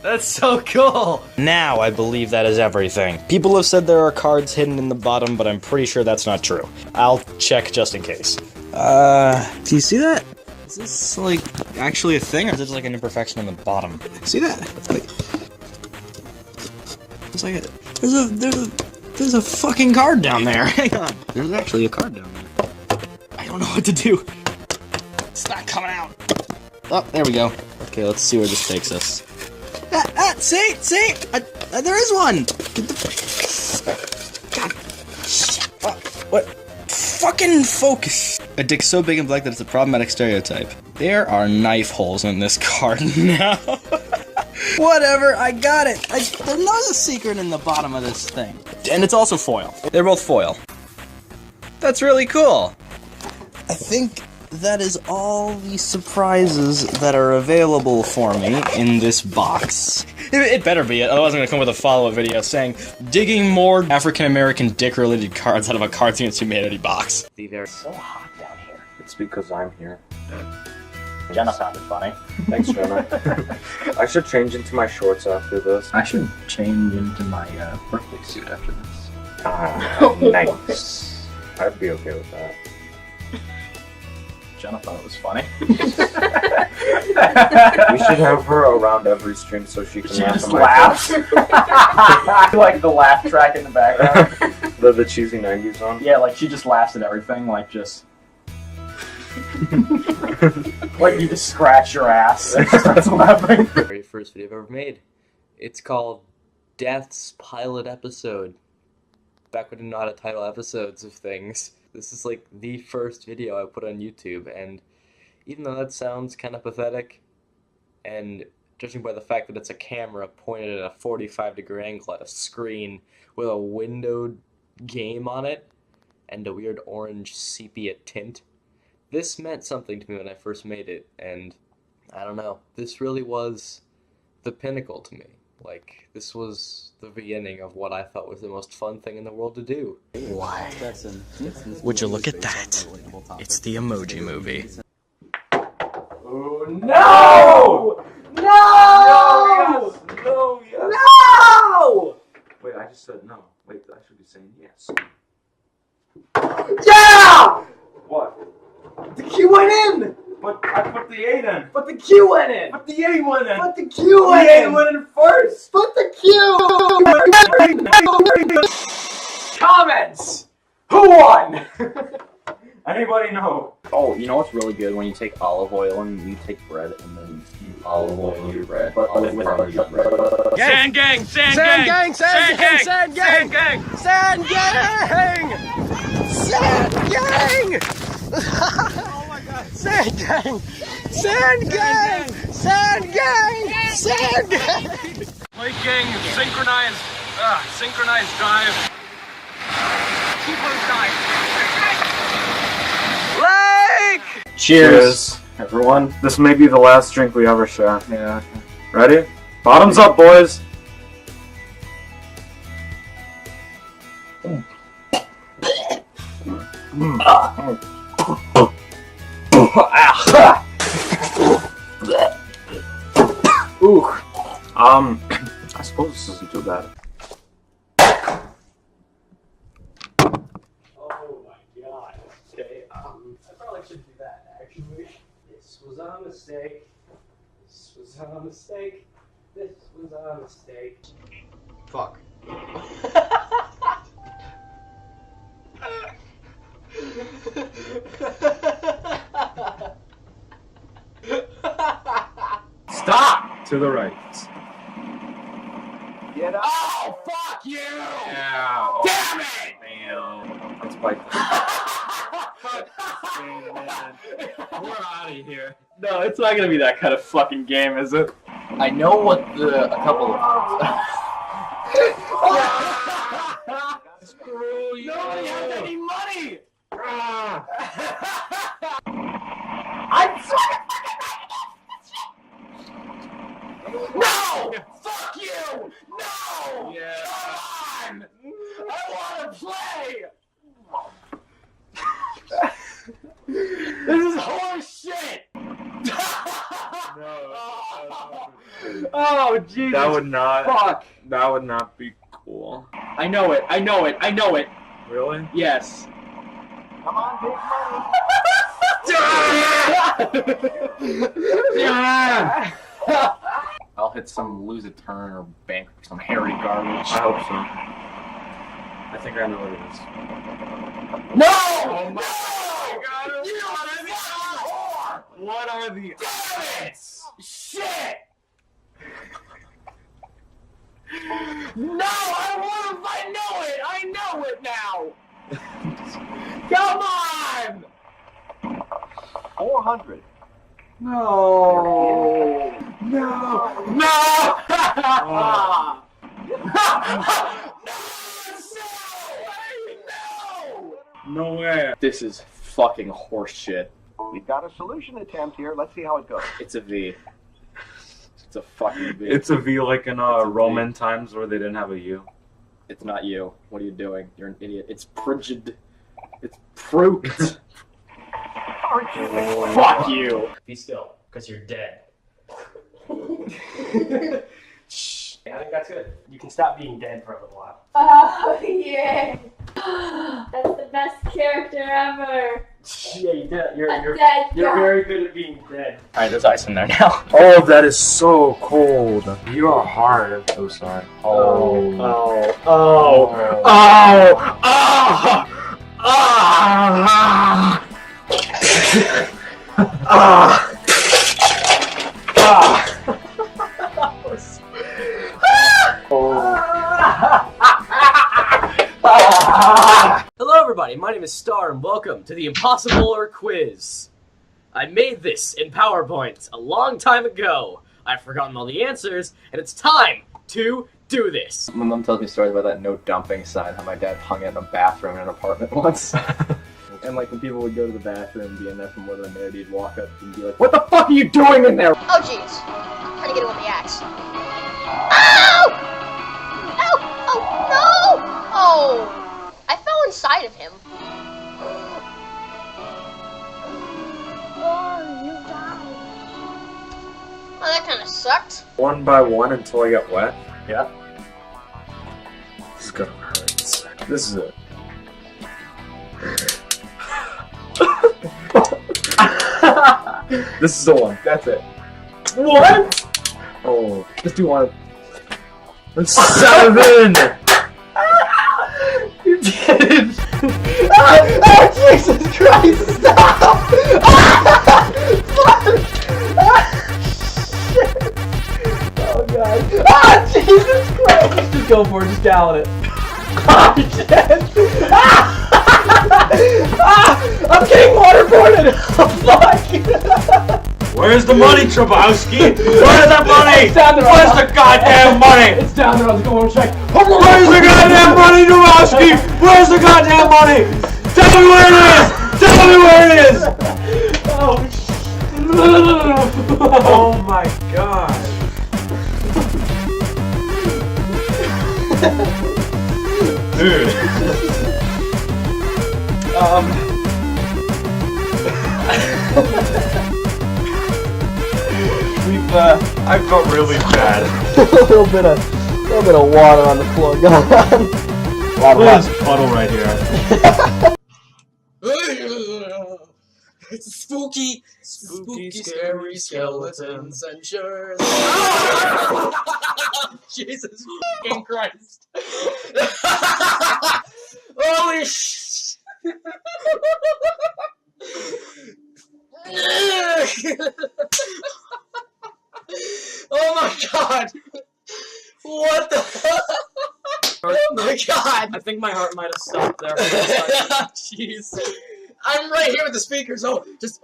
That's so cool! Now I believe that is everything. People have said there are cards hidden in the bottom, but I'm pretty sure that's not true. I'll check just in case. Do you see that? this like actually a thing, or is it just like an imperfection on the bottom? See that? It's like there's a fucking card down there. Hang on. There's actually a card down there. I don't know what to do. It's not coming out. Oh, there we go. Okay, let's see where this takes us. See? There is one! God. What? Fucking focus! A dick so big and black that it's a problematic stereotype. There are knife holes in this card now. Whatever, I got it. There's not a secret in the bottom of this thing. And it's also foil. They're both foil. That's really cool. I think that is all the surprises that are available for me in this box. It better be it, otherwise I'm gonna come with a follow-up video saying, digging more African-American dick-related cards out of a Cards Against Humanity box. It's so hot down here. It's because I'm here. Jenna sounded funny. Thanks, Jenna. I should change into my shorts after this. I should change into my birthday suit after this. Ah, nice. I'd be okay with that. Jenna thought it was funny. We should have her around every stream so she can laugh. Just laughs. Like the laugh track in the background. The cheesy 90s one? Yeah, like she just laughs at everything, like just... like you just scratch your ass and starts laughing. Very first video I've ever made. It's called Death's Pilot Episode. Back when I didn't know how to title episodes of things. This is like the first video I put on YouTube, and even though that sounds kind of pathetic, and judging by the fact that it's a camera pointed at a 45-degree angle at a screen with a windowed game on it, and a weird orange sepia tint, this meant something to me when I first made it, and I don't know, this really was the pinnacle to me. Like, this was the beginning of what I thought was the most fun thing in the world to do. Why? Would you look at that? It's the Emoji Movie. Oh, no! No! No, yes. No! Wait, I just said no. Wait, I should be saying yes. Yeah! What? The Q went in! But I put the 8 in. But the Q went in! But the 8 went in. But the Q went in! went in first. But the Q! Comments! Who won? Anybody know? Oh, you know what's really good? When you take olive oil and you take bread and then you olive oil your bread. But with bread. Sand gang! Sand gang! Sand gang! Sand gang! Sand gang! Sand gang! Sand gang! Oh my god! Sand gang! Sand gang! Sand gang! Sand gang! Light gang, synchronized dive. Keep on dive. Cheers, everyone. This may be the last drink we ever share. Yeah. Ready? Bottoms up, boys. Ooh. I suppose this isn't too bad. This was a mistake. This was a mistake. This was a mistake. Fuck. Stop! To the right. Get up. Oh, fuck you! Yeah. Oh, damn it! Damn. Let's bite. We're out of here. No, it's not gonna be that kind of fucking game, is it? I know what a couple of Screw you. Nobody has any money! I'm No! Fuck you! No! Yeah. Come on! I wanna play! This is horse shit! Oh, Jesus. That would not. Fuck. That would not be cool. I know it. I know it. I know it. Really? Yes. Come on, big money. I'll hit some lose a turn or bank or some hairy garbage. I hope so. I think I know what it is. No! Oh my God! What are the odds? Shit! No, I won! I know it! I know it now! Come on! 400. No! No! No! No way. This is fucking horseshit. We've got a solution attempt here. Let's see how it goes. It's a V. It's a fucking V. It's a V like in Roman times where they didn't have a U. It's not you. What are you doing? You're an idiot. It's frigid. It's fruit. Fuck you. Be still, because you're dead. Shh. I think that's good. You can stop being dead for a little while. Oh, yeah. That's the best character ever. Yeah, you did. You're dead guy. very good at being dead. Alright, there's ice in there now. Oh, that is so cold. You are hard. I'm so sorry. Oh. Hello everybody, my name is Star and welcome to the Impossible or Quiz. I made this in PowerPoint a long time ago. I've forgotten all the answers, and it's time to do this. My mom tells me stories about that no dumping sign how my dad hung it in a bathroom in an apartment once. And like when people would go to the bathroom and be in there for more than a minute, he'd walk up and be like, "What the fuck are you doing in there?" Oh jeez. Trying to get it with the axe. Ow! Ow! Oh no! Oh! I fell inside of him. Oh, you died. Oh, that kind of sucked. One by one until I get wet. Yeah. This is gonna hurt. This is it. This is the one. That's it. What? Oh, just do one. That's 7! You did! Oh, Jesus Christ! Stop! Oh God! Ah, Jesus Christ! Just go for it, just gallon it. Oh shit! I'm getting waterboarded! Oh fuck! Where's the money, Trabowski? Where's the money? It's down there. Where's the goddamn money? It's down there. I'll go and check. Where's the goddamn money, Trabowski? Where's the goddamn money? Tell me where it is! Tell me where it is! Oh Oh my god. Dude. I felt really bad. a little bit of water on the floor going on. Look at this puddle right here. It's spooky, scary skeletons and sure. Jesus fucking Christ! Holy sh! Oh my god! What the? Oh my god! I think my heart might have stopped there for a second. Jeez. I'm right here with the speakers. Oh, just.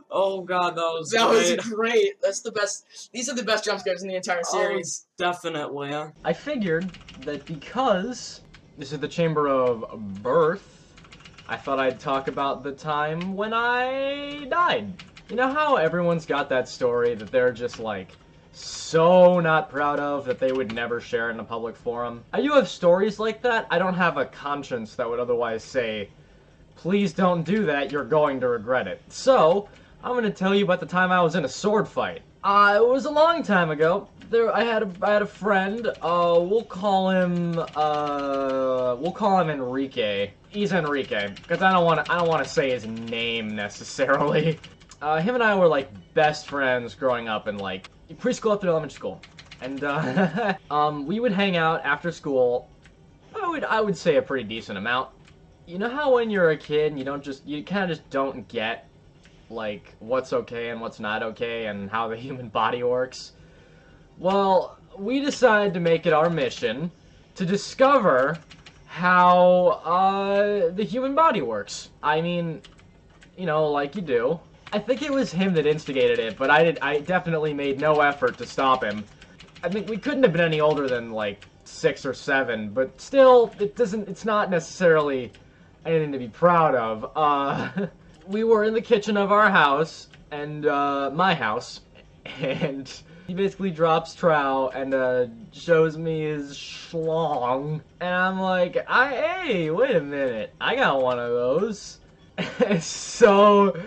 Oh god, that was great. That's the best. These are the best jump scares in the entire series. Definitely. I figured that because this is the Chamber of Birth, I thought I'd talk about the time when I died. You know how everyone's got that story that they're just like so not proud of that they would never share it in a public forum? I do have stories like that. I don't have a conscience that would otherwise say, please don't do that, you're going to regret it. So, I'm going to tell you about the time I was in a sword fight. It was a long time ago. I had a friend. We'll call him Enrique. He's Enrique because I don't want to say his name necessarily. Him and I were like best friends growing up in like preschool up through elementary school, and we would hang out after school. I would say a pretty decent amount. You know how when you're a kid and you kind of just don't get like what's okay and what's not okay and how the human body works? Well, we decided to make it our mission to discover how the human body works. I mean, you know, like you do. I think it was him that instigated it, but I definitely made no effort to stop him. I think we couldn't have been any older than like 6 or 7, but still, it's not necessarily anything to be proud of. We were in the kitchen of our house, and my house, and he basically drops trow and shows me his schlong, and I'm like, hey, wait a minute, I got one of those. So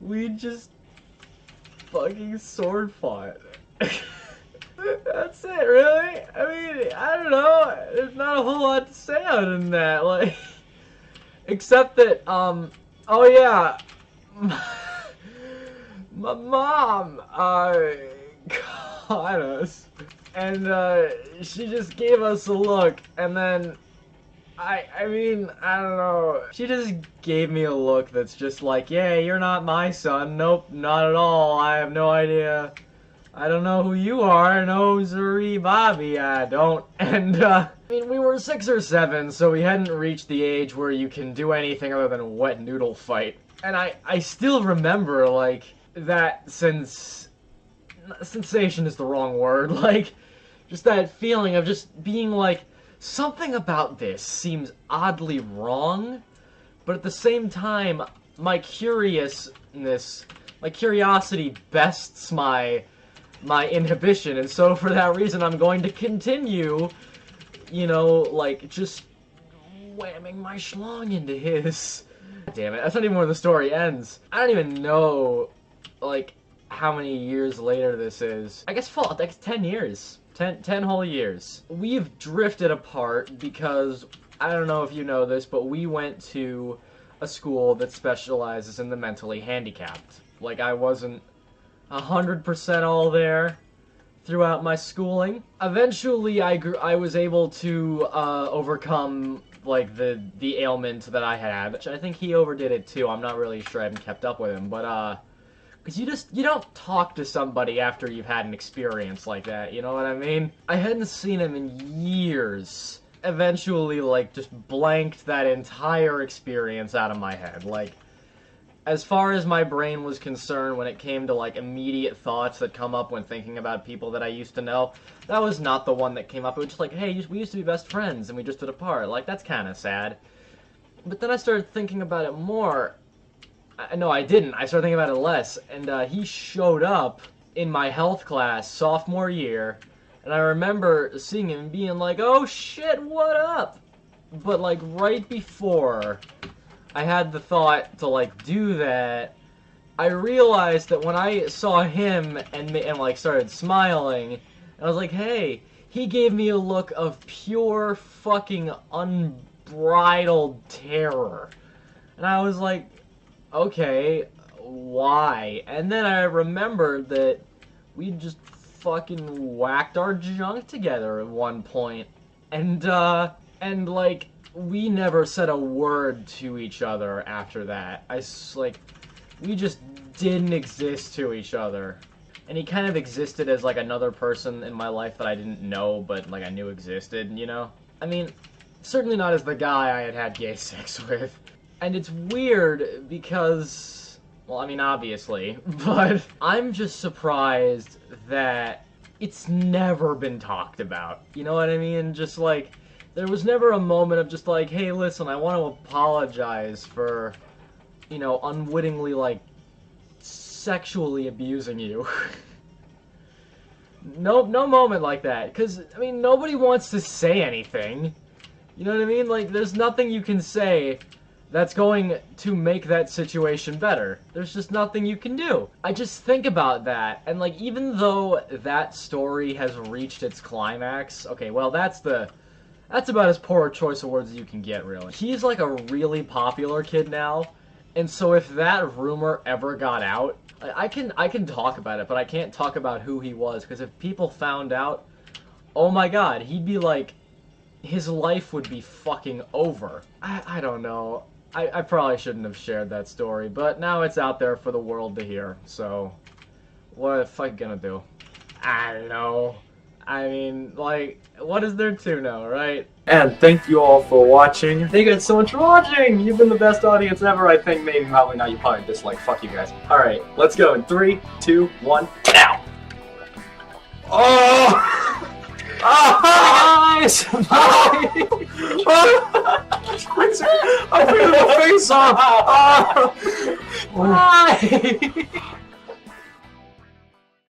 we just fucking sword fought. That's it, really? I mean, I don't know, there's not a whole lot to say other than that, like, except that, oh yeah, my mom, caught us, and she just gave us a look, and then I mean, I don't know, she just gave me a look that's just like, yeah, you're not my son. Nope, not at all. I have no idea. I don't know who you are. No, Zuri Bobby, I don't. And I mean, we were 6 or 7, so we hadn't reached the age where you can do anything other than wet noodle fight. And I still remember, like, that sensation is the wrong word, like, just that feeling of just being like, something about this seems oddly wrong, but at the same time, my curiosity bests my inhibition, and so for that reason, I'm going to continue, you know, like, just whamming my schlong into his. Damn it, that's not even where the story ends. I don't even know, like, how many years later this is. I guess like 10 years. 10 whole years. We've drifted apart because, I don't know if you know this, but we went to a school that specializes in the mentally handicapped. Like, I wasn't 100% all there throughout my schooling. Eventually, I was able to overcome, like, the ailment that I had, which I think he overdid it too. I'm not really sure, I haven't kept up with him, but because you don't talk to somebody after you've had an experience like that, you know what I mean? I hadn't seen him in years. Eventually, like, just blanked that entire experience out of my head. Like, as far as my brain was concerned when it came to, like, immediate thoughts that come up when thinking about people that I used to know, that was not the one that came up. It was just like, hey, we used to be best friends and we just drifted apart. Like, that's kind of sad. But then I started thinking about it more. No, I didn't. I started thinking about it less, and he showed up in my health class sophomore year, and I remember seeing him and being like, oh shit, what up? But, like, right before I had the thought to, like, do that, I realized that when I saw him and like, started smiling, I was like, hey, he gave me a look of pure fucking unbridled terror. And I was like, okay, why? And then I remembered that we just fucking whacked our junk together at one point. And like, we never said a word to each other after that. We just didn't exist to each other. And he kind of existed as, like, another person in my life that I didn't know, but, like, I knew existed, you know? I mean, certainly not as the guy I had gay sex with. And it's weird because, well, I mean, obviously, but I'm just surprised that it's never been talked about. You know what I mean? Just like, there was never a moment of just like, hey, listen, I want to apologize for, you know, unwittingly, like, sexually abusing you. No moment like that, because, I mean, nobody wants to say anything. You know what I mean? Like, there's nothing you can say that's going to make that situation better. There's just nothing you can do. I just think about that, and like, even though that story has reached its climax, okay, well, that's about as poor a choice of words as you can get, really. He's like a really popular kid now, and so if that rumor ever got out, I can talk about it, but I can't talk about who he was, because if people found out, oh my god, he'd be like, his life would be fucking over. I don't know. I probably shouldn't have shared that story, but now it's out there for the world to hear, so what if I gonna do? I don't know. I mean, like, what is there to know, right? And thank you all for watching. Thank you guys so much for watching. You've been the best audience ever, I think. Maybe, probably not. You probably dislike. Fuck you guys. All right, let's go in 3, 2, 1, now. Oh! Eyes! I feel the face off! Bye!